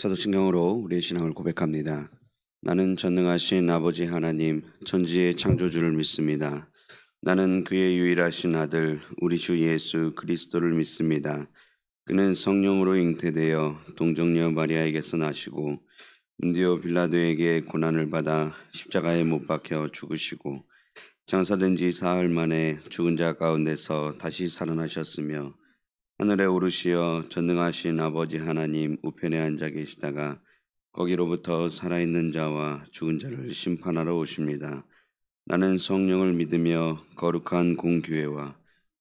사도신경으로 우리의 신앙을 고백합니다. 나는 전능하신 아버지 하나님, 천지의 창조주를 믿습니다. 나는 그의 유일하신 아들, 우리 주 예수 그리스도를 믿습니다. 그는 성령으로 잉태되어 동정녀 마리아에게서 나시고 본디오 빌라도에게 고난을 받아 십자가에 못 박혀 죽으시고 장사된 지 사흘 만에 죽은 자 가운데서 다시 살아나셨으며 하늘에 오르시어 전능하신 아버지 하나님 우편에 앉아 계시다가 거기로부터 살아있는 자와 죽은 자를 심판하러 오십니다. 나는 성령을 믿으며 거룩한 공교회와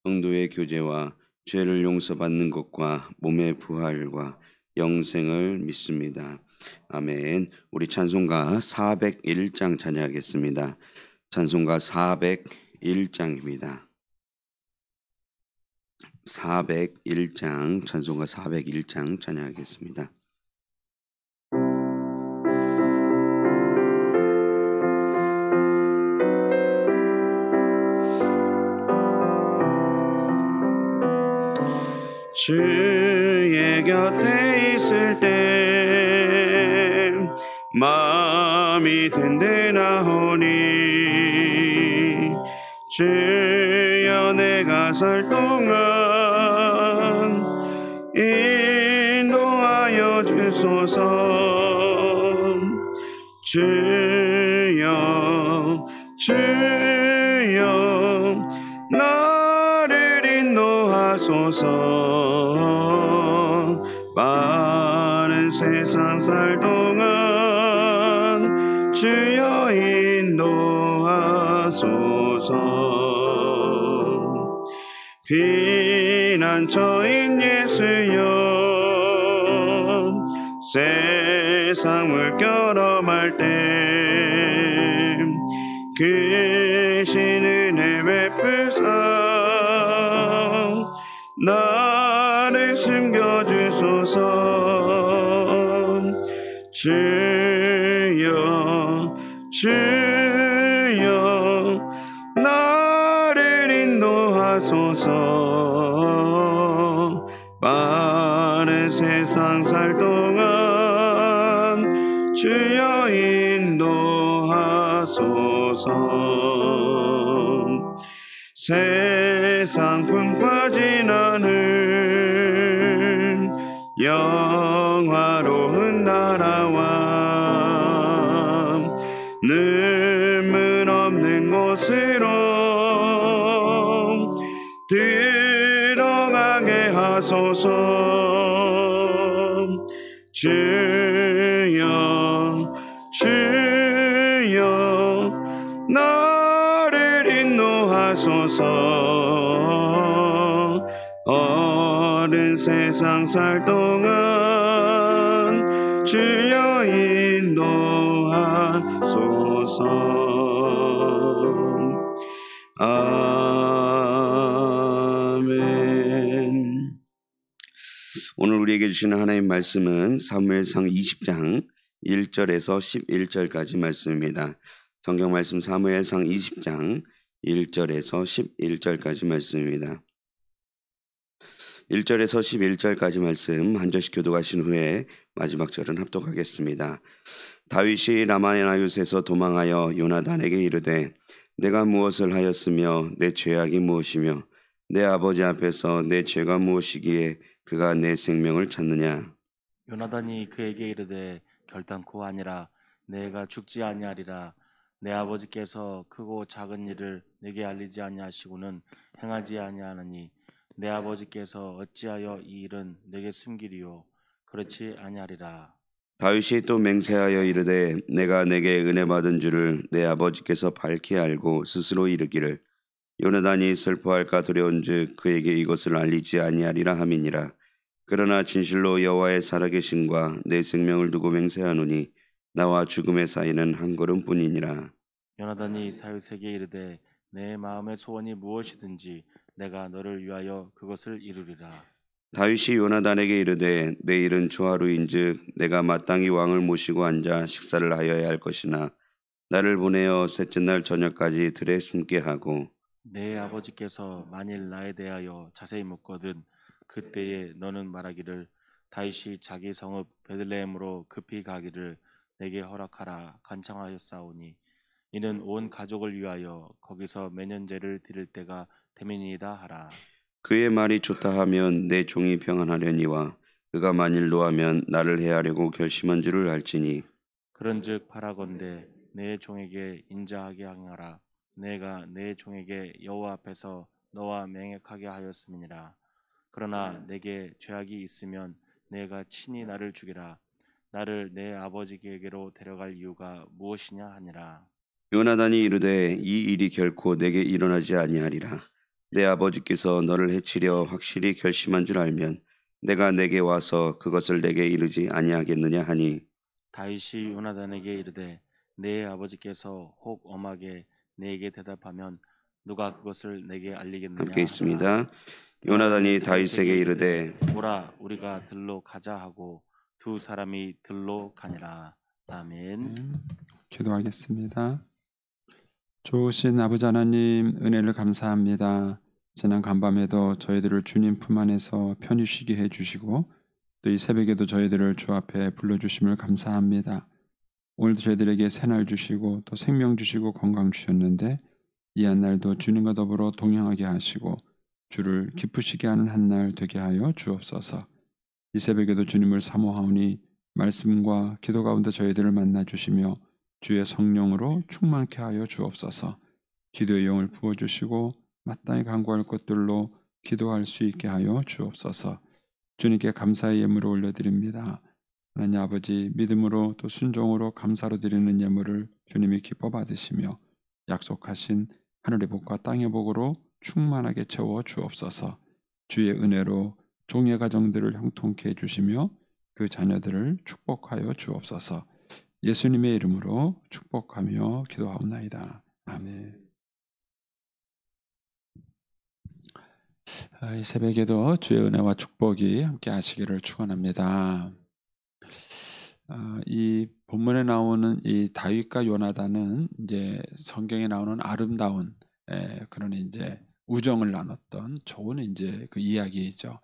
성도의 교제와 죄를 용서받는 것과 몸의 부활과 영생을 믿습니다. 아멘. 우리 찬송가 401장 찬양하겠습니다. 찬송가 401장입니다. 401장, 찬송가 401장 찬양하겠습니다. 주의 곁에 있을 때 마음이 든든하오니 주여 내가 살 동안 인도하여 주소서. 주여 주여 나를 인도하소서. 빠른 세상 살 동안 주여 인도하소서. 피난처인 예수여 세상 물결어말 때 크신 은혜 베푸사 나를 숨겨주소서. 주여 주여 나를 인도하소서. 빠른 세상 살 동안 주여 인도하소서. 세상 풍파 지나는 영화로운 나라와 눈물 없는 곳으로 들어가게 하소서. 주여 주여 나를 인도하소서. 어른 세상 살 동안 주여 인도하소서. 아멘. 오늘 우리에게 주시는 하나님의 말씀은 사무엘상 20장 1절에서 11절까지 말씀입니다. 성경 말씀 사무엘상 20장 1절에서 11절까지 말씀입니다. 1절에서 11절까지 말씀 한 절씩 교독하신 후에 마지막 절은 합독하겠습니다. 다윗이 라마나윳에서 도망하여 요나단에게 이르되 내가 무엇을 하였으며 내 죄악이 무엇이며 내 아버지 앞에서 내 죄가 무엇이기에 그가 내 생명을 찾느냐. 요나단이 그에게 이르되 결단코 아니라 내가 죽지 아니하리라. 내 아버지께서 크고 작은 일을 내게 알리지 아니하시고는 행하지 아니하느니 내 아버지께서 어찌하여 이 일은 내게 숨기리요. 그렇지 아니하리라. 다윗이 또 맹세하여 이르되 내가 내게 은혜 받은 줄을 내 아버지께서 밝히 알고 스스로 이르기를 요나단이 슬퍼할까 두려운즉 그에게 이것을 알리지 아니하리라 함이니라. 그러나 진실로 여호와의 살아계심과 내 생명을 두고 맹세하노니 나와 죽음의 사이는 한 걸음뿐이니라. 요나단이 다윗에게 이르되 내 마음의 소원이 무엇이든지 내가 너를 위하여 그것을 이루리라. 다윗이 요나단에게 이르되 내일은 초하루인즉 내가 마땅히 왕을 모시고 앉아 식사를 하여야 할 것이나 나를 보내어 셋째 날 저녁까지 들에 숨게 하고 내 아버지께서 만일 나에 대하여 자세히 묻거든 그때에 너는 말하기를 다윗이 자기 성읍 베들레헴으로 급히 가기를 내게 허락하라 간청하였사오니 이는 온 가족을 위하여 거기서 매년제를 드릴 때가 되민이다 하라. 그의 말이 좋다 하면 내 종이 평안하려니와 그가 만일 노하면 나를 해하려고 결심한 줄을 알지니 그런즉 바라건대 내 종에게 인자하게 하라. 내가 내 종에게 여호와 앞에서 너와 맹약하게 하였음이니라. 그러나 내게 죄악이 있으면 내가 친히 나를 죽이라. 나를 내 아버지에게로 데려갈 이유가 무엇이냐 하니라. 요나단이 이르되 이 일이 결코 내게 일어나지 아니하리라. 내 아버지께서 너를 해치려 확실히 결심한 줄 알면 내가 내게 와서 그것을 내게 이르지 아니하겠느냐 하니 다윗이 요나단에게 이르되 내 아버지께서 혹 엄하게 내게 대답하면 누가 그것을 내게 알리겠느냐 함께 하더라. 있습니다. 요나단이 다윗에게 이르되 오라 우리가 들로 가자 하고 두 사람이 들로 가니라. 아멘. 기도하겠습니다. 좋으신 아버지 하나님 은혜를 감사합니다. 지난 간밤에도 저희들을 주님 품 안에서 편히 쉬게 해주시고 또 이 새벽에도 저희들을 주 앞에 불러주심을 감사합니다. 오늘도 저희들에게 새날 주시고 또 생명 주시고 건강 주셨는데 이 한 날도 주님과 더불어 동행하게 하시고 주를 기쁘시게 하는 한 날 되게 하여 주옵소서. 이 새벽에도 주님을 사모하오니 말씀과 기도 가운데 저희들을 만나 주시며 주의 성령으로 충만케 하여 주옵소서. 기도의 영을 부어주시고 마땅히 간구할 것들로 기도할 수 있게 하여 주옵소서. 주님께 감사의 예물을 올려드립니다. 하나님 아버지 믿음으로 또 순종으로 감사로 드리는 예물을 주님이 기뻐 받으시며 약속하신 하늘의 복과 땅의 복으로 충만하게 채워 주옵소서. 주의 은혜로 종의 가정들을 형통케 해주시며 그 자녀들을 축복하여 주옵소서. 예수님의 이름으로 축복하며 기도하옵나이다. 아멘. 이 새벽에도 주의 은혜와 축복이 함께 하시기를 축원합니다. 이 본문에 나오는 이 다윗과 요나단은 이제 성경에 나오는 아름다운 그런 이제 우정을 나눴던 좋은 이제 그 이야기이죠.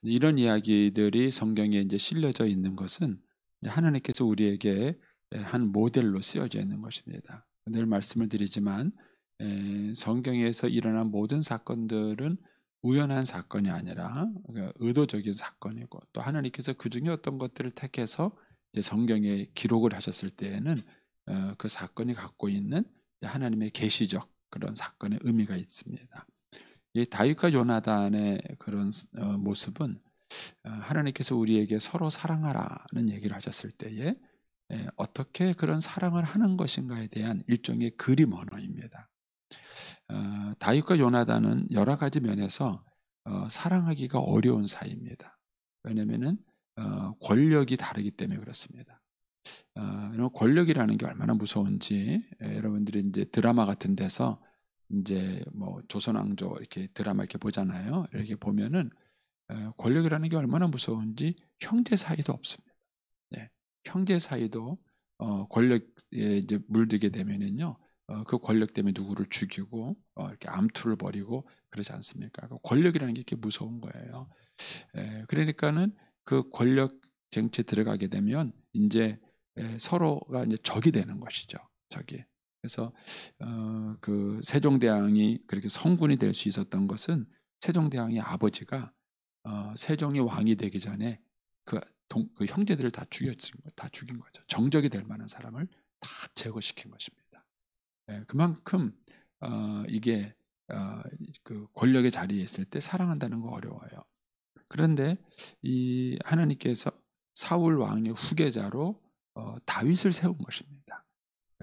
이런 이야기들이 성경에 이제 실려져 있는 것은 하나님께서 우리에게 한 모델로 쓰여져 있는 것입니다. 늘 말씀을 드리지만 성경에서 일어난 모든 사건들은 우연한 사건이 아니라 의도적인 사건이고 또 하나님께서 그 중에 어떤 것들을 택해서 이제 성경에 기록을 하셨을 때에는 그 사건이 갖고 있는 하나님의 계시적 그런 사건의 의미가 있습니다. 이 다윗과 요나단의 그런 모습은 하나님께서 우리에게 서로 사랑하라는 얘기를 하셨을 때에 어떻게 그런 사랑을 하는 것인가에 대한 일종의 그림 언어입니다. 다윗과 요나단은 여러 가지 면에서 사랑하기가 어려운 사이입니다. 왜냐하면 권력이 다르기 때문에 그렇습니다. 권력이라는 게 얼마나 무서운지 여러분들이 이제 드라마 같은 데서 이제 뭐 조선왕조 이렇게 드라마 이렇게 보잖아요. 이렇게 보면은 권력이라는 게 얼마나 무서운지 형제 사이도 없습니다. 네. 형제 사이도 권력에 이제 물들게 되면은요. 그 권력 때문에 누구를 죽이고 이렇게 암투를 벌이고 그러지 않습니까? 권력이라는 게 이렇게 무서운 거예요. 그러니까는 그 권력 쟁취에 들어가게 되면 이제 서로가 이제 적이 되는 것이죠. 적이. 그래서 그 세종대왕이 그렇게 성군이 될 수 있었던 것은 세종대왕의 아버지가 세종이 왕이 되기 전에 그 형제들을 다 죽인 거죠. 정적이 될 만한 사람을 다 제거시킨 것입니다. 그만큼 이게 그 권력의 자리에 있을 때 사랑한다는 거 어려워요. 그런데 이 하나님께서 사울 왕의 후계자로 다윗을 세운 것입니다.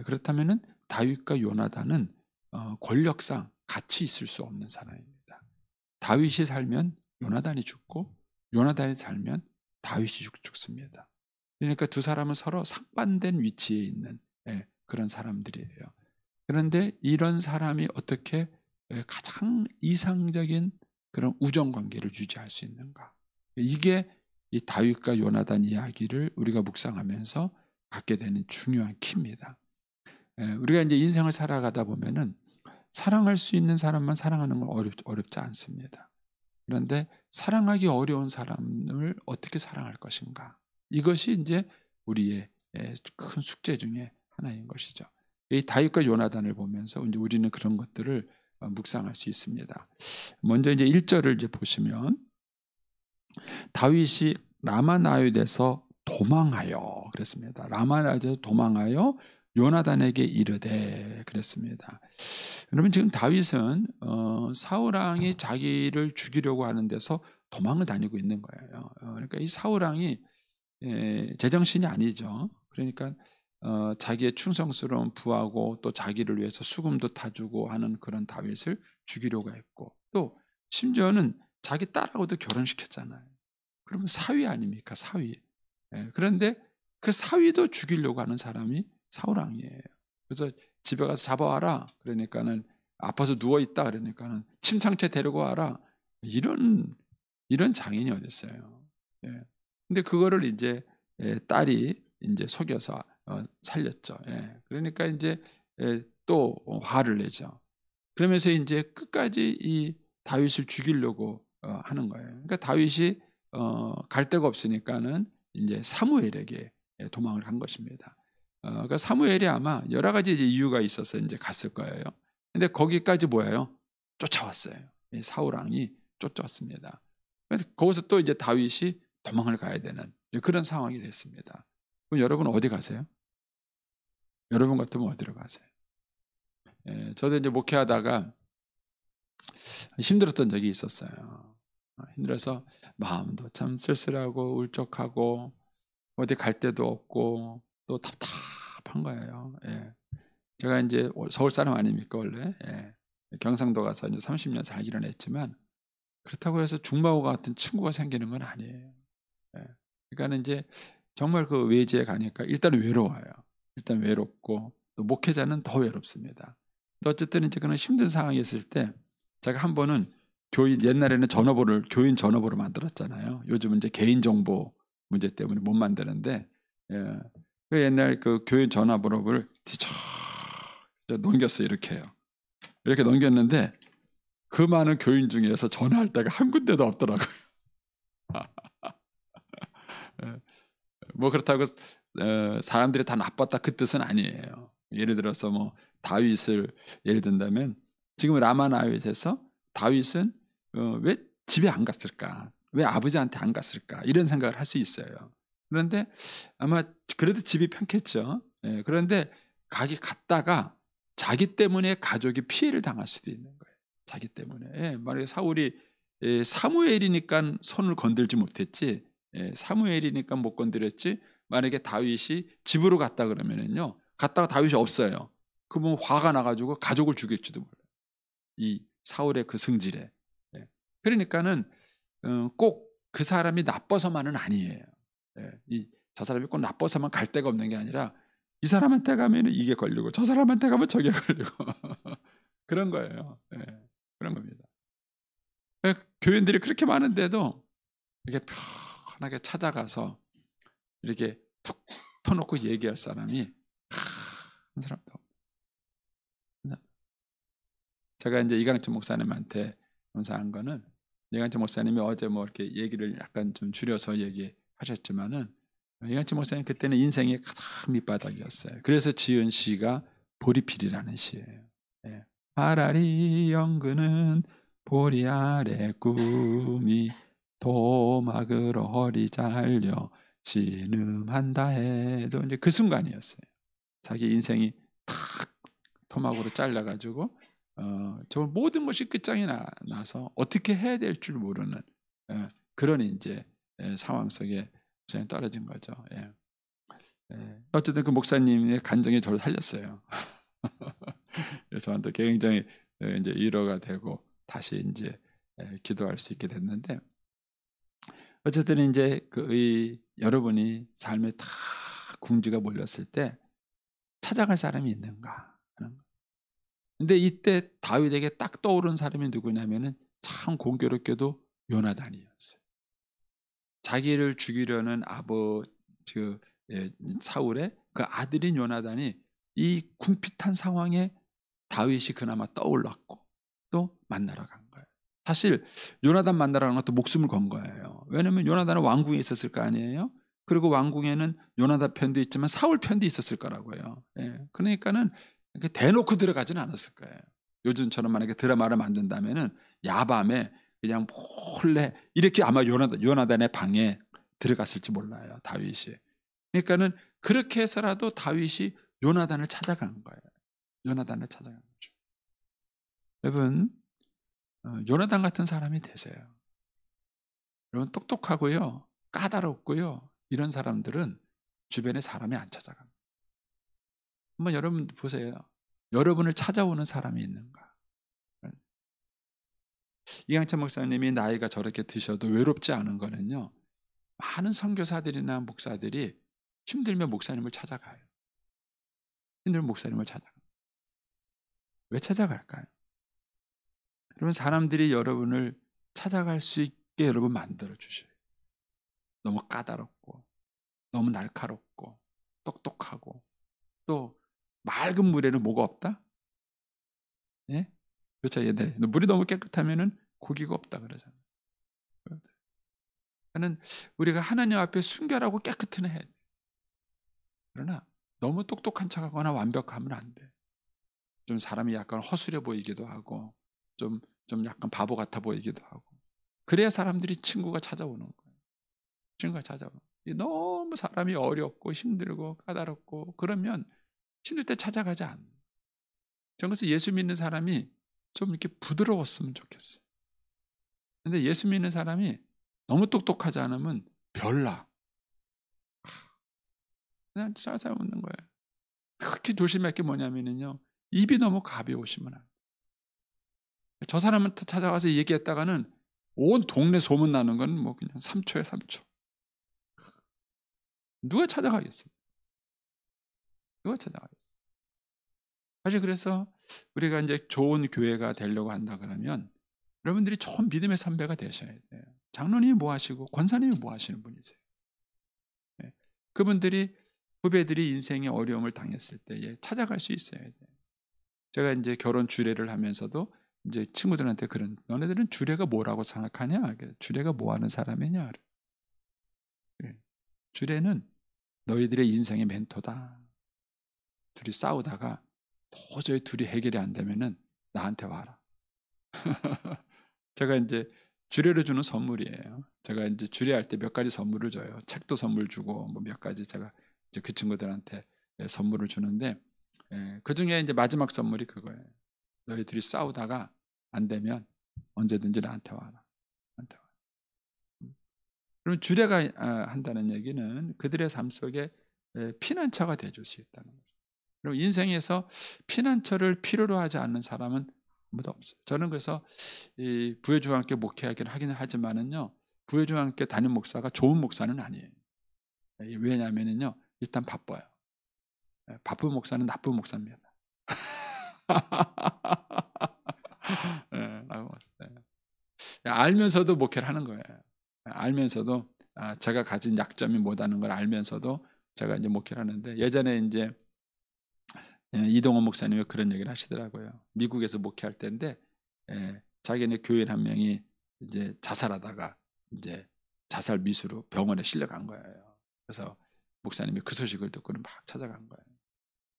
그렇다면은 다윗과 요나단은 권력상 같이 있을 수 없는 사람입니다. 다윗이 살면 요나단이 죽고 요나단이 살면 다윗이 죽습니다. 그러니까 두 사람은 서로 상반된 위치에 있는 그런 사람들이에요. 그런데 이런 사람이 어떻게 가장 이상적인 그런 우정 관계를 유지할 수 있는가? 이게 이 다윗과 요나단 이야기를 우리가 묵상하면서 갖게 되는 중요한 키입니다. 우리가 이제 인생을 살아가다 보면은 사랑할 수 있는 사람만 사랑하는 건 어렵지 않습니다. 그런데 사랑하기 어려운 사람을 어떻게 사랑할 것인가? 이것이 이제 우리의 큰 숙제 중에 하나인 것이죠. 이 다윗과 요나단을 보면서 이제 우리는 그런 것들을 묵상할 수 있습니다. 먼저 이제 1절을 이제 보시면 다윗이 라마나윗에서 도망하여 그랬습니다. 라마나윗에서 도망하여 요나단에게 이르되 그랬습니다. 여러분 지금 다윗은 사울 왕이 자기를 죽이려고 하는 데서 도망을 다니고 있는 거예요. 그러니까 이 사울 왕이 제정신이 아니죠. 그러니까 자기의 충성스러운 부하고 또 자기를 위해서 수금도 타주고 하는 그런 다윗을 죽이려고 했고 또 심지어는 자기 딸하고도 결혼시켰잖아요. 그러면 사위 아닙니까? 사위. 그런데 그 사위도 죽이려고 하는 사람이 사울 왕이에요. 그래서 집에 가서 잡아와라. 그러니까는 아파서 누워 있다. 그러니까는 침상째 데리고 와라. 이런 장인이 어디 있어요? 근데 그거를 이제 딸이 이제 속여서 살렸죠. 그러니까 이제 또 화를 내죠. 그러면서 이제 끝까지 이 다윗을 죽이려고 하는 거예요. 그러니까 다윗이 갈 데가 없으니까는 이제 사무엘에게 도망을 간 것입니다. 그러니까 사무엘이 아마 여러 가지 이제 이유가 있어서 이제 갔을 거예요. 근데 거기까지 뭐예요? 쫓아왔어요. 사울 왕이 쫓아왔습니다. 그래서 거기서 또 이제 다윗이 도망을 가야 되는 그런 상황이 됐습니다. 그럼 여러분 어디 가세요? 여러분 같으면 어디로 가세요? 저도 이제 목회하다가 힘들었던 적이 있었어요. 힘들어서 마음도 참 쓸쓸하고 울적하고 어디 갈 데도 없고 또 답답한 거예요. 제가 이제 서울 사람 아닙니까 원래? 경상도 가서 이제 30년 살기는 했지만 그렇다고 해서 중마고 같은 친구가 생기는 건 아니에요. 그러니까 이제 정말 그 외지에 가니까 일단 외로워요. 일단 외롭고 또 목회자는 더 외롭습니다. 또 어쨌든 이제 그런 힘든 상황이 있을 때 제가 한 번은 옛날에는 교인 전화번호를 만들었잖아요. 요즘은 이제 개인정보 문제 때문에 못 만드는데 그 옛날 그 교인 전화번호를 뒤쳐 넘겼어요. 이렇게요. 이렇게 넘겼는데 그 많은 교인 중에서 전화할 데가 한 군데도 없더라고요. 뭐 그렇다고 사람들이 다 나빴다 그 뜻은 아니에요. 예를 들어서 뭐 다윗을 예를 든다면 지금 라마나윗에서 다윗은 왜 집에 안 갔을까? 왜 아버지한테 안 갔을까? 이런 생각을 할 수 있어요. 그런데 아마 그래도 집이 편했겠죠. 그런데 갔다가 자기 때문에 가족이 피해를 당할 수도 있는 거예요. 자기 때문에. 만약에 사울이 사무엘이니까 손을 건들지 못했지 사무엘이니까 못 건드렸지 만약에 다윗이 집으로 갔다 그러면은요 갔다가 다윗이 없어요. 그러면 화가 나가지고 가족을 죽일지도 몰라요. 이 사울의 그 승질에. 그러니까는 꼭 그 사람이 나빠서만은 아니에요. 저 사람이 꼭 나빠서만 갈 데가 없는 게 아니라 이 사람한테 가면 이게 걸리고 저 사람한테 가면 저게 걸리고 그런 거예요. 그런 겁니다. 교인들이 그렇게 많은데도 이렇게 편하게 찾아가서 이렇게 툭 터놓고 얘기할 사람이 한 사람도 없어요. 제가 이제 이강철 목사님한테 감사한 거는 이강철 목사님이 어제 뭐 이렇게 얘기를 약간 좀 줄여서 얘기하셨지만은 이강철 목사님 그때는 인생의 가장 밑바닥이었어요. 그래서 지은 시가 보리필이라는 시예요. 아라리 연근은 보리 아래 꿈이 도막으로 허리 잘려 신음한다 해도 이제 그 순간이었어요. 자기 인생이 탁 토막으로 잘라가지고 저 모든 것이 끝장이 나서 어떻게 해야 될 줄 모르는 그런 이제 상황 속에 목사님 떨어진 거죠. 어쨌든 그 목사님의 간정이 저를 살렸어요. 저한테 굉장히 이제 위로가 되고 다시 이제 기도할 수 있게 됐는데 어쨌든 이제 여러분이 삶에 다 궁지가 몰렸을 때 찾아갈 사람이 있는가 하는 거. 근데 이때 다윗에게 딱 떠오른 사람이 누구냐면은 참 공교롭게도 요나단이었어요. 자기를 죽이려는 사울의 그 아들인 요나단이 이 궁핍한 상황에 다윗이 그나마 떠올랐고 또 만나러 간 거예요. 사실 요나단 만나라는 것도 목숨을 건 거예요. 왜냐하면 요나단은 왕궁에 있었을 거 아니에요. 그리고 왕궁에는 요나단 편도 있지만 사울 편도 있었을 거라고요. 예. 그러니까는 이렇게 대놓고 들어가지는 않았을 거예요. 요즘처럼 만약에 드라마를 만든다면은 야밤에 그냥 몰래 이렇게 아마 요나단의 방에 들어갔을지 몰라요, 다윗이. 그러니까는 그렇게 해서라도 다윗이 요나단을 찾아간 거예요. 요나단을 찾아간 거죠. 여러분, 요나단 같은 사람이 되세요. 여러분, 똑똑하고요, 까다롭고요, 이런 사람들은 주변에 사람이 안 찾아갑니다. 한번 여러분 보세요. 여러분을 찾아오는 사람이 있는가? 이강찬 목사님이 나이가 저렇게 드셔도 외롭지 않은 거는요, 많은 선교사들이나 목사들이 힘들면 목사님을 찾아가요. 힘들면 목사님을 찾아가요. 왜 찾아갈까요? 그러면 사람들이 여러분을 찾아갈 수 있게 여러분 만들어 주셔요. 너무 까다롭고 너무 날카롭고 똑똑하고 또 맑은 물에는 뭐가 없다? 예? 그렇죠. 옛날에 물이 너무 깨끗하면은 고기가 없다 그러잖아요. 그러니까 우리가 하나님 앞에 순결하고 깨끗은 해야 돼. 그러나 너무 똑똑한 척하거나 완벽하면 안 돼. 좀 사람이 약간 허술해 보이기도 하고 좀 약간 바보 같아 보이기도 하고 그래야 사람들이 친구가 찾아오는 거예요. 친구가 찾아오는 거예요. 너무 사람이 어렵고 힘들고 까다롭고 그러면 힘들 때 찾아가지 않아요. 저는 그래서 예수 믿는 사람이 좀 이렇게 부드러웠으면 좋겠어요. 근데 예수 믿는 사람이 너무 똑똑하지 않으면 별나. 그냥 짜증 없는 거예요. 특히 조심할 게 뭐냐면요. 입이 너무 가벼우시면 안 돼요. 저 사람한테 찾아가서 얘기했다가는 온 동네 소문나는 건 뭐 그냥 3초에 3초. 누가 찾아가겠어요? 누가 찾아가겠어요? 사실 그래서 우리가 이제 좋은 교회가 되려고 한다 그러면 여러분들이 좋은 믿음의 선배가 되셔야 돼요. 장로님이 뭐 하시고 권사님이 뭐 하시는 분이세요? 네. 그분들이 후배들이 인생의 어려움을 당했을 때에 찾아갈 수 있어야 돼요. 제가 이제 결혼 주례를 하면서도 이제 친구들한테 그런 너네들은 주례가 뭐라고 생각하냐? 주례가 뭐 하는 사람이냐? 그래. 주례는 너희들의 인생의 멘토다. 둘이 싸우다가 도저히 둘이 해결이 안 되면은 나한테 와라. 제가 이제 주례를 주는 선물이에요. 제가 이제 주례할 때 몇 가지 선물을 줘요. 책도 선물 주고 뭐 몇 가지 제가 이제 그 친구들한테 선물을 주는데 그 중에 이제 마지막 선물이 그거예요. 너희들이 싸우다가 안 되면 언제든지 나한테 와라. 나한테 와라. 그럼 주례가 한다는 얘기는 그들의 삶 속에 피난처가 되어줄 수 있다는 거죠. 그리고 인생에서 피난처를 필요로 하지 않는 사람은 아무도 없어요. 저는 그래서 이 부회중앙교 목회하기는 하긴 하지만은요, 부회중앙교 담임 목사가 좋은 목사는 아니에요. 왜냐하면은요, 일단 바빠요. 바쁜 목사는 나쁜 목사입니다. 알면서도 목회를 하는 거예요. 알면서도 제가 가진 약점이 뭐다는 걸 알면서도 제가 이제 목회를 하는데 예전에 이제 이동원 목사님이 그런 얘기를 하시더라고요. 미국에서 목회할 때인데 자기네 교인 한 명이 이제 자살하다가 이제 자살 미수로 병원에 실려간 거예요. 그래서 목사님이 그 소식을 듣고는 막 찾아간 거예요.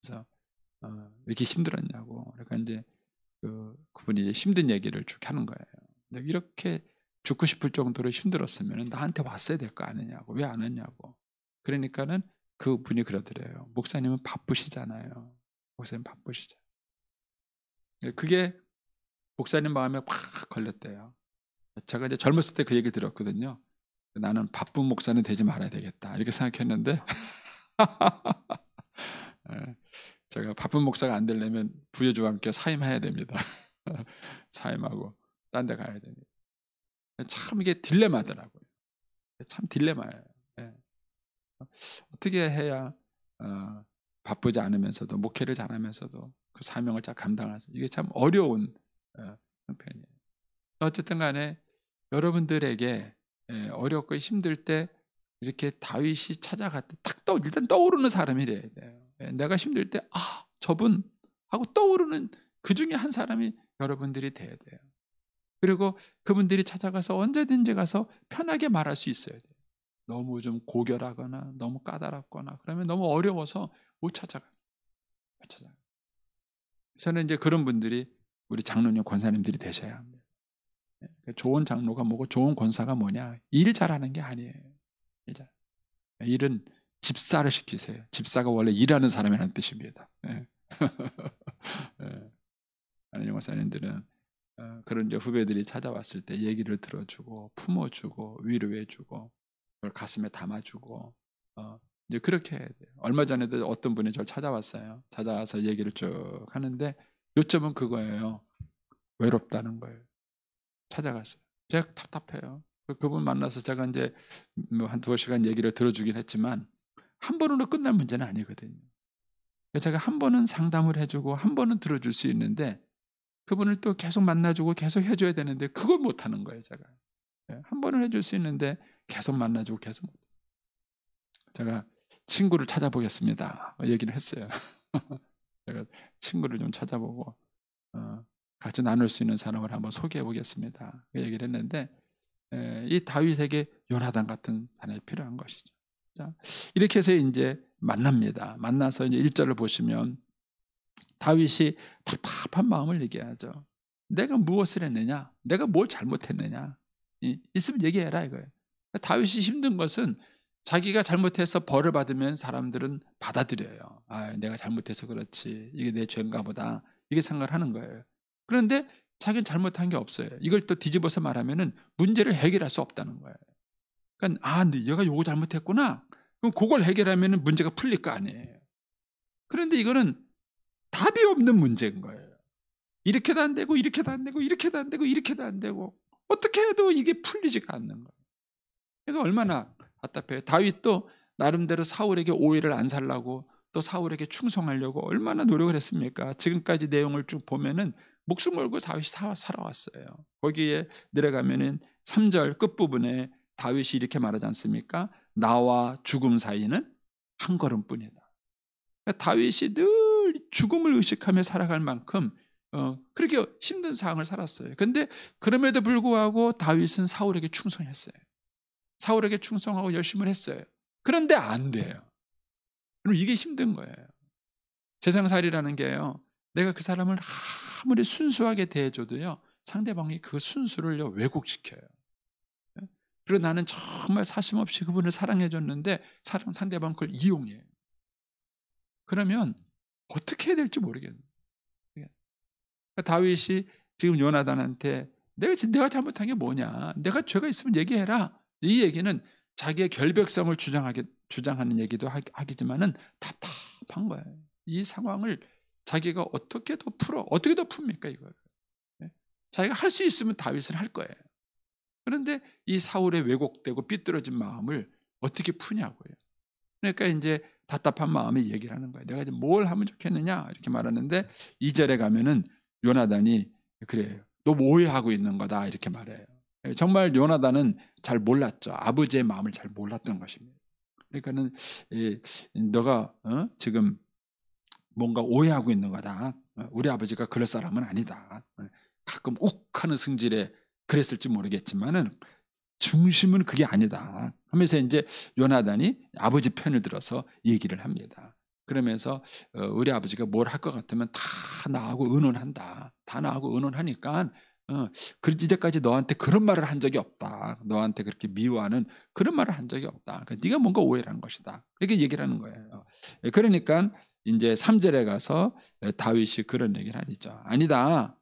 그래서 왜 이렇게 힘들었냐고. 그러니까 이제 그분이 힘든 얘기를 쭉 하는 거예요. 근데 이렇게 죽고 싶을 정도로 힘들었으면 나한테 왔어야 될 거 아니냐고. 왜 안 왔냐고. 그러니까는 그분이 그러더래요. 목사님은 바쁘시잖아요. 목사님 바쁘시죠. 그게 목사님 마음에 확 걸렸대요. 제가 이제 젊었을 때 그 얘기 들었거든요. 나는 바쁜 목사는 되지 말아야 되겠다 이렇게 생각했는데 제가 바쁜 목사가 안 되려면 부여주와 함께 사임해야 됩니다. 사임하고 딴 데 가야 됩니다. 참 이게 딜레마더라고요. 참 딜레마예요. 어떻게 해야 바쁘지 않으면서도 목회를 잘하면서도 그 사명을 잘 감당할 수 이게 참 어려운 형편이에요. 어쨌든 간에 여러분들에게 어렵고 힘들 때 이렇게 다윗이 찾아갈 때 탁 일단 떠오르는 사람이 돼야 돼요. 내가 힘들 때 저분 하고 떠오르는 그 중에 한 사람이 여러분들이 돼야 돼요. 그리고 그분들이 찾아가서 언제든지 가서 편하게 말할 수 있어야 돼요. 너무 좀 고결하거나 너무 까다롭거나 그러면 너무 어려워서 못 찾아가요. 못 찾아가요. 저는 이제 그런 분들이 우리 장로님 권사님들이 되셔야 합니다. 좋은 장로가 뭐고 좋은 권사가 뭐냐? 일 잘하는 게 아니에요. 일은 집사를 시키세요. 집사가 원래 일하는 사람이라는 뜻입니다. 하나님 권사님들은 그런 이제 후배들이 찾아왔을 때 얘기를 들어주고 품어주고 위로해주고 그걸 가슴에 담아주고 이제 그렇게 해야 돼요. 얼마 전에도 어떤 분이 저를 찾아왔어요. 찾아와서 얘기를 쭉 하는데 요점은 그거예요. 외롭다는 거예요. 찾아갔어요. 제가 답답해요. 그분 만나서 제가 이제 한 2시간 얘기를 들어주긴 했지만 한 번으로 끝날 문제는 아니거든요. 제가 한 번은 상담을 해주고 한 번은 들어줄 수 있는데 그분을 또 계속 만나주고 계속 해줘야 되는데 그걸 못하는 거예요. 제가 한 번은 해줄 수 있는데 계속 만나주고 계속 못. 제가 친구를 찾아보겠습니다. 얘기를 했어요. 제가 친구를 좀 찾아보고 같이 나눌 수 있는 사람을 한번 소개해 보겠습니다. 그 얘기를 했는데 이 다윗에게 요나단 같은 사람이 필요한 것이죠. 자, 이렇게 해서 이제 만납니다. 만나서 이제 1절을 보시면 다윗이 답답한 마음을 얘기하죠. 내가 무엇을 했느냐? 내가 뭘 잘못했느냐? 있으면 얘기해라 이거예요. 다윗이 힘든 것은 자기가 잘못해서 벌을 받으면 사람들은 받아들여요. 내가 잘못해서 그렇지. 이게 내 죄인가 보다. 이게 생각을 하는 거예요. 그런데 자기는 잘못한 게 없어요. 이걸 또 뒤집어서 말하면은 문제를 해결할 수 없다는 거예요. 그러니까 얘가 요거 잘못했구나. 그럼 그걸 해결하면은 문제가 풀릴 거 아니에요. 그런데 이거는 답이 없는 문제인 거예요. 이렇게도 안 되고 이렇게도 안 되고 이렇게도 안 되고 이렇게도 안 되고 어떻게 해도 이게 풀리지가 않는 거예요. 그러니까 얼마나 답답해요. 다윗도 나름대로 사울에게 오해를 안 살라고 또 사울에게 충성하려고 얼마나 노력을 했습니까? 지금까지 내용을 쭉 보면은 목숨 걸고 다윗이 살아왔어요. 거기에 내려가면은 3절 끝부분에 다윗이 이렇게 말하지 않습니까? 나와 죽음 사이는 한 걸음뿐이다. 그러니까 다윗이 늘 죽음을 의식하며 살아갈 만큼 그렇게 힘든 상황을 살았어요. 그런데 그럼에도 불구하고 다윗은 사울에게 충성했어요. 사울에게 충성하고 열심을 했어요. 그런데 안 돼요. 그럼 이게 힘든 거예요. 세상살이라는 게요. 내가 그 사람을 아무리 순수하게 대해줘도요. 상대방이 그 순수를 왜곡시켜요. 그리고 나는 정말 사심없이 그분을 사랑해줬는데 상대방 그걸 이용해요. 그러면 어떻게 해야 될지 모르겠어요. 다윗이 지금 요나단한테 내가 잘못한 게 뭐냐. 내가 죄가 있으면 얘기해라. 이 얘기는 자기의 결백성을 주장하는 얘기도 하기지만은 답답한 거예요. 이 상황을 자기가 어떻게 더 풉니까 이걸? 자기가 할 수 있으면 다윗은 할 거예요. 그런데 이 사울의 왜곡되고 삐뚤어진 마음을 어떻게 푸냐고요. 그러니까 이제 답답한 마음에 얘기를 하는 거예요. 내가 이제 뭘 하면 좋겠느냐 이렇게 말하는데 2절에 가면은 요나단이 그래요. 너 오해하고 있는 거다 이렇게 말해요. 정말 요나단은 잘 몰랐죠. 아버지의 마음을 잘 몰랐던 것입니다. 그러니까는 너가 지금 뭔가 오해하고 있는 거다. 우리 아버지가 그럴 사람은 아니다. 가끔 욱하는 성질에 그랬을지 모르겠지만은 중심은 그게 아니다 하면서 이제 요나단이 아버지 편을 들어서 얘기를 합니다. 그러면서 우리 아버지가 뭘 할 것 같으면 다 나하고 의논한다. 다 나하고 의논하니까 이제까지 너한테 그런 말을 한 적이 없다. 너한테 그렇게 미워하는 그런 말을 한 적이 없다. 그러니까 네가 뭔가 오해를 한 것이다. 이렇게 얘기를 하는 거예요. 그러니까 이제 3절에 가서 다윗이 그런 얘기를 하죠. 아니다.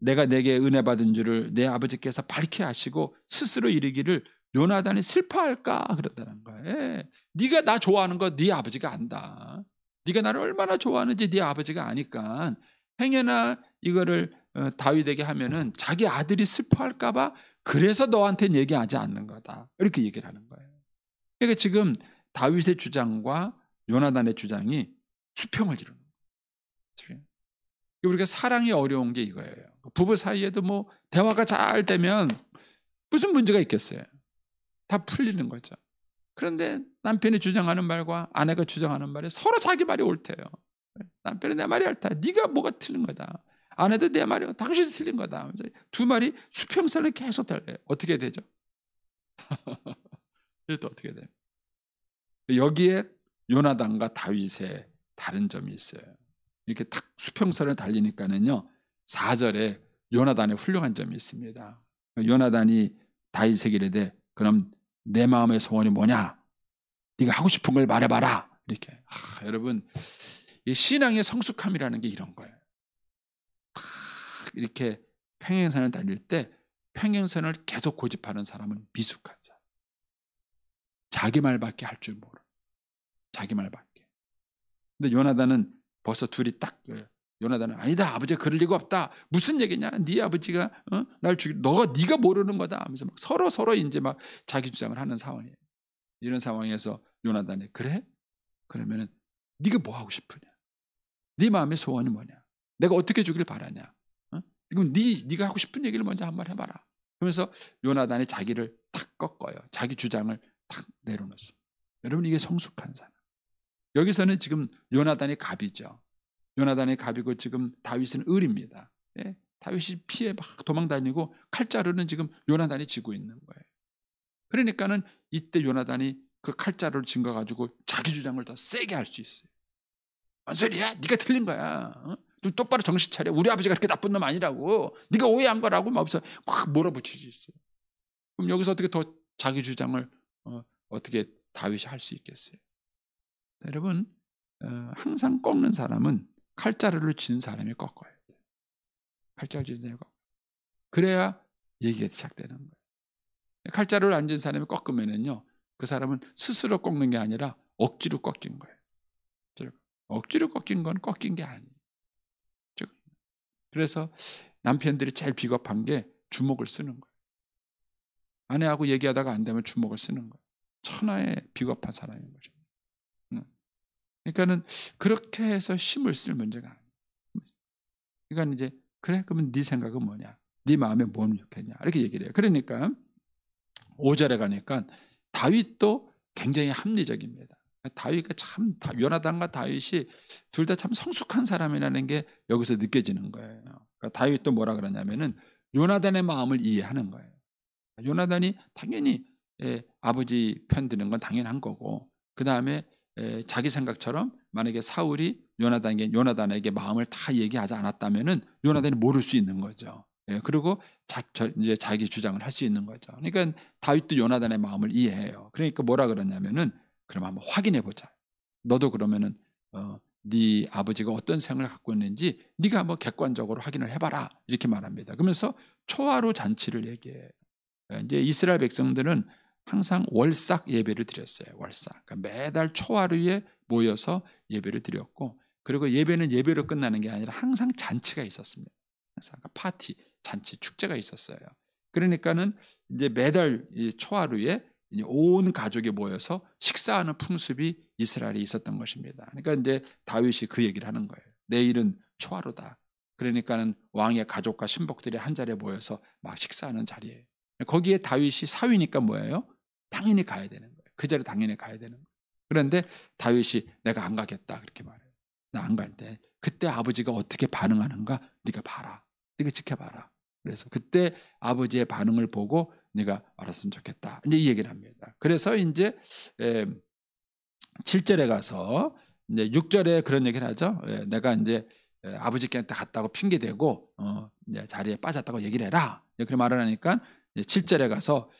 내가 내게 은혜 받은 줄을 내 아버지께서 밝히 아시고 스스로 이르기를 요나단이 슬퍼할까 그랬다는 거예요. 네가 나 좋아하는 거 네 아버지가 안다. 네가 나를 얼마나 좋아하는지 네 아버지가 아니까 행여나 이거를 다윗에게 하면은 자기 아들이 슬퍼할까 봐 그래서 너한테는 얘기하지 않는 거다. 이렇게 얘기를 하는 거예요. 그러니까 지금 다윗의 주장과 요나단의 주장이 수평을 이루는 거예요. 우리가 사랑이 어려운 게 이거예요. 부부 사이에도 뭐 대화가 잘 되면 무슨 문제가 있겠어요. 다 풀리는 거죠. 그런데 남편이 주장하는 말과 아내가 주장하는 말이 서로 자기 말이 옳대요. 남편이 내 말이 옳다. 네가 뭐가 틀린 거다. 아내도 내 말이 당신이 틀린 거다 하면서 두 말이 수평선을 계속 달려요. 어떻게 되죠? 이것도 어떻게 돼요? 여기에 요나단과 다윗의 다른 점이 있어요. 이렇게 딱 수평선을 달리니까는요 4절에 요나단의 훌륭한 점이 있습니다. 요나단이 다윗에게 이르되 그럼 내 마음의 소원이 뭐냐? 네가 하고 싶은 걸 말해봐라. 이렇게. 여러분 이 신앙의 성숙함이라는 게 이런 거예요. 이렇게 평행선을 달릴 때 평행선을 계속 고집하는 사람은 미숙한 사람. 자기 말밖에 할 줄 모르는. 자기 말밖에. 근데 요나단은 벌써 둘이 딱 요나단은 아니다 아버지가 그럴 리가 없다. 무슨 얘기냐? 네 아버지가 날 네가 모르는 거다 하면서 막 서로 이제 막 자기 주장을 하는 상황이에요. 이런 상황에서 요나단이 그래? 그러면은 네가 뭐 하고 싶으냐? 네 마음의 소원이 뭐냐? 내가 어떻게 주길 바라냐? 그럼 네가 하고 싶은 얘기를 먼저 한번 해봐라. 그러면서 요나단이 자기를 탁 꺾어요. 자기 주장을 탁 내려놓습니다. 여러분 이게 성숙한 사람. 여기서는 지금 요나단이 갑이죠. 요나단이 갑이고 지금 다윗은 을입니다. 예? 다윗이 피해 막 도망다니고 칼자루는 지금 요나단이 쥐고 있는 거예요. 그러니까는 이때 요나단이 그 칼자루를 쥔 거 가지고 자기 주장을 더 세게 할 수 있어요. 뭔 소리야? 네가 틀린 거야. 좀 똑바로 정신 차려. 우리 아버지가 그렇게 나쁜 놈 아니라고. 네가 오해한 거라고 막 확 몰아붙일 수 있어요. 그럼 여기서 어떻게 더 자기 주장을 어떻게 다윗이 할 수 있겠어요? 여러분 항상 꺾는 사람은 칼자루를 쥔 사람이 꺾어야 돼요. 칼자루 쥔 사람이 꺾어요. 그래야 얘기가 시작되는 거예요. 칼자루를 안 쥔 사람이 꺾으면은요 그 사람은 스스로 꺾는 게 아니라 억지로 꺾인 거예요. 억지로 꺾인 건 꺾인 게 아니에요. 그래서 남편들이 제일 비겁한 게 주먹을 쓰는 거예요. 아내하고 얘기하다가 안 되면 주먹을 쓰는 거예요. 천하의 비겁한 사람인 거죠. 그러니까는 그렇게 해서 힘을 쓸 문제가 아니에요. 그러니까 이제 그래 그러면 네 생각은 뭐냐? 네 마음에 뭐는 좋겠냐? 이렇게 얘기를 해요. 그러니까 5절에 가니까 다윗도 굉장히 합리적입니다. 다윗이 참 요나단과 다윗이 둘 다 참 성숙한 사람이라는 게 여기서 느껴지는 거예요. 그러니까 다윗도 뭐라 그러냐면은 요나단의 마음을 이해하는 거예요. 요나단이 당연히 아버지 편 드는 건 당연한 거고 그 다음에 자기 생각처럼 만약에 사울이 요나단에게 마음을 다 얘기하지 않았다면은 요나단이 모를 수 있는 거죠. 그리고 이제 자기 주장을 할 수 있는 거죠. 그러니까 다윗도 요나단의 마음을 이해해요. 그러니까 뭐라 그러냐면은 그럼 한번 확인해 보자. 너도 그러면은 네 아버지가 어떤 생을 갖고 있는지 네가 한번 객관적으로 확인을 해봐라 이렇게 말합니다. 그러면서 초하루 잔치를 얘기해요. 이제 이스라엘 백성들은 항상 월삭 예배를 드렸어요. 월삭. 그러니까 매달 초하루에 모여서 예배를 드렸고 그리고 예배는 예배로 끝나는 게 아니라 항상 잔치가 있었습니다. 그러니까 파티, 잔치, 축제가 있었어요. 그러니까는 이제 매달 초하루에 온 가족이 모여서 식사하는 풍습이 이스라엘에 있었던 것입니다. 그러니까 이제 다윗이 그 얘기를 하는 거예요. 내일은 초하루다. 그러니까는 왕의 가족과 신복들이 한 자리에 모여서 막 식사하는 자리예요. 거기에 다윗이 사위니까 뭐예요? 당연히 가야 되는 거예요. 그 자리에 당연히 가야 되는 거예요. 그런데 다윗이 내가 안 가겠다 그렇게 말해요. 나 안 갈 때 그때 아버지가 어떻게 반응하는가 네가 봐라. 네가 지켜봐라. 그래서 그때 아버지의 반응을 보고 네가 알았으면 좋겠다. 이제 이 얘기를 합니다. 그래서 이제 7절에 가서 이제 6절에 그런 얘기를 하죠. 내가 이제 아버지께 갔다고 핑계 대고 이제 자리에 빠졌다고 얘기를 해라. 그렇게 말을 하니까 7절에 가서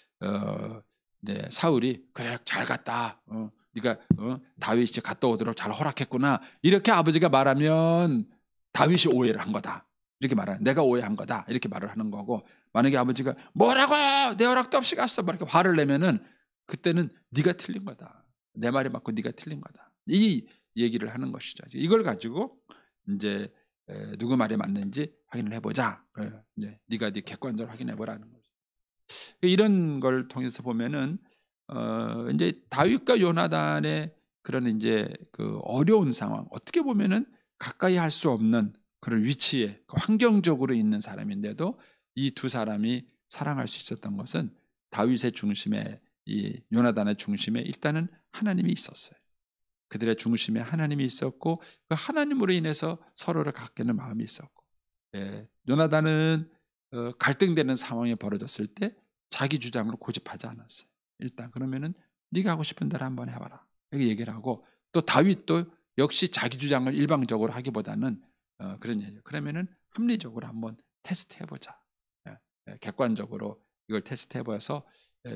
이제 사울이 그래 잘 갔다. 네가 다윗이 갔다 오도록 잘 허락했구나. 이렇게 아버지가 말하면 다윗이 오해를 한 거다. 이렇게 말하는 내가 오해한 거다. 이렇게 말을 하는 거고 만약에 아버지가 뭐라고 내 허락도 없이 갔어. 막 이렇게 화를 내면은 그때는 네가 틀린 거다. 내 말이 맞고 네가 틀린 거다. 이 얘기를 하는 것이죠. 이걸 가지고 이제 누구 말이 맞는지 확인을 해보자. 이제 네가 네 객관적으로 확인해보라는 거죠. 이런 걸 통해서 보면은 이제 다윗과 요나단의 그런 이제 그 어려운 상황 어떻게 보면은 가까이 할 수 없는 그런 위치에 환경적으로 있는 사람인데도 이 두 사람이 사랑할 수 있었던 것은 다윗의 중심에 이 요나단의 중심에 일단은 하나님이 있었어요. 그들의 중심에 하나님이 있었고 그 하나님으로 인해서 서로를 갖게는 마음이 있었고 요나단은 갈등되는 상황이 벌어졌을 때 자기 주장을 고집하지 않았어요. 일단 그러면은 네가 하고 싶은 대로 한번 해봐라 이렇게 얘기를 하고, 또 다윗도 역시 자기 주장을 일방적으로 하기보다는 그런 얘기예요. 그러면은 합리적으로 한번 테스트해보자. 객관적으로 이걸 테스트해봐서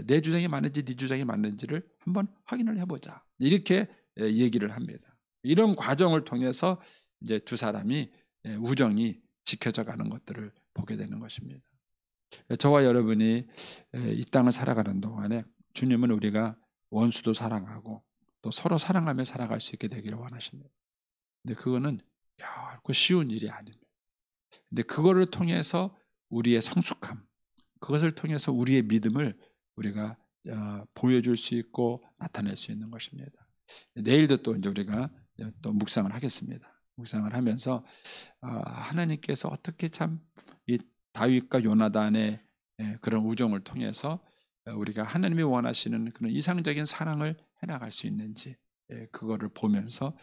내 주장이 맞는지 네 주장이 맞는지를 한번 확인을 해보자. 이렇게 얘기를 합니다. 이런 과정을 통해서 이제 두 사람이 우정이 지켜져 가는 것들을 보게 되는 것입니다. 저와 여러분이 이 땅을 살아가는 동안에 주님은 우리가 원수도 사랑하고 또 서로 사랑하며 살아갈 수 있게 되기를 원하십니다. 근데 그거는 결코 쉬운 일이 아닙니다. 근데 그거를 통해서 우리의 성숙함, 그것을 통해서 우리의 믿음을 우리가 보여줄 수 있고 나타낼 수 있는 것입니다. 내일도 또 이제 우리가 또 묵상을 하겠습니다. 묵상을 하면서 하나님께서 어떻게 참 이 다윗과 요나단의 그런 우정을 통해서 우리가 하나님이 원하시는 그런 이상적인 사랑을 해나갈 수 있는지, 그거를 보면서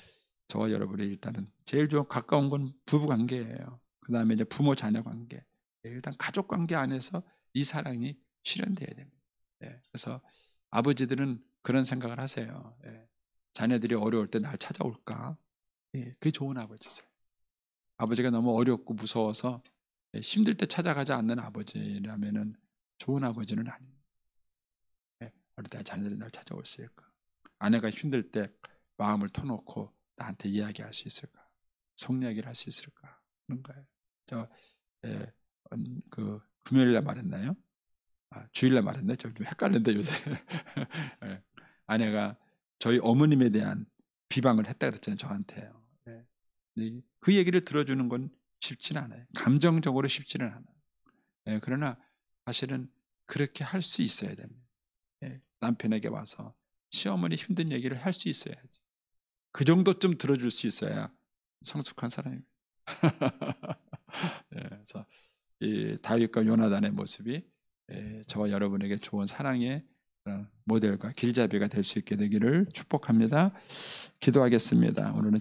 저와 여러분이 일단은 제일 좀 가까운 건 부부 관계예요. 그 다음에 이제 부모 자녀 관계, 일단 가족 관계 안에서 이 사랑이 실현돼야 됩니다. 그래서 아버지들은 그런 생각을 하세요. 자녀들이 어려울 때 날 찾아올까? 그게 좋은 아버지세요. 아버지가 너무 어렵고 무서워서 힘들 때 찾아가지 않는 아버지라면은 좋은 아버지는 아닙니다. 어릴 때 자녀들이 날 찾아올 수 있을까? 아내가 힘들 때 마음을 터놓고 나한테 이야기할 수 있을까? 속 이야기를 할 수 있을까? 그런 거예요. 저 그 금요일날 말했나요? 주일날 말했나요? 저 좀 헷갈리는데 요새. 아내가 저희 어머님에 대한 비방을 했다 그랬잖아요, 저한테요. 그 얘기를 들어주는 건 쉽지는 않아요. 감정적으로 쉽지는 않아요. 그러나 사실은 그렇게 할 수 있어야 됩니다. 남편에게 와서 시어머니 힘든 얘기를 할 수 있어야지. 그 정도쯤 들어줄 수 있어야 성숙한 사람입니다. 그래서 이 다윗과 요나단의 모습이 저와 여러분에게 좋은 사랑의 모델과 길잡이가 될 수 있게 되기를 축복합니다. 기도하겠습니다. 오늘은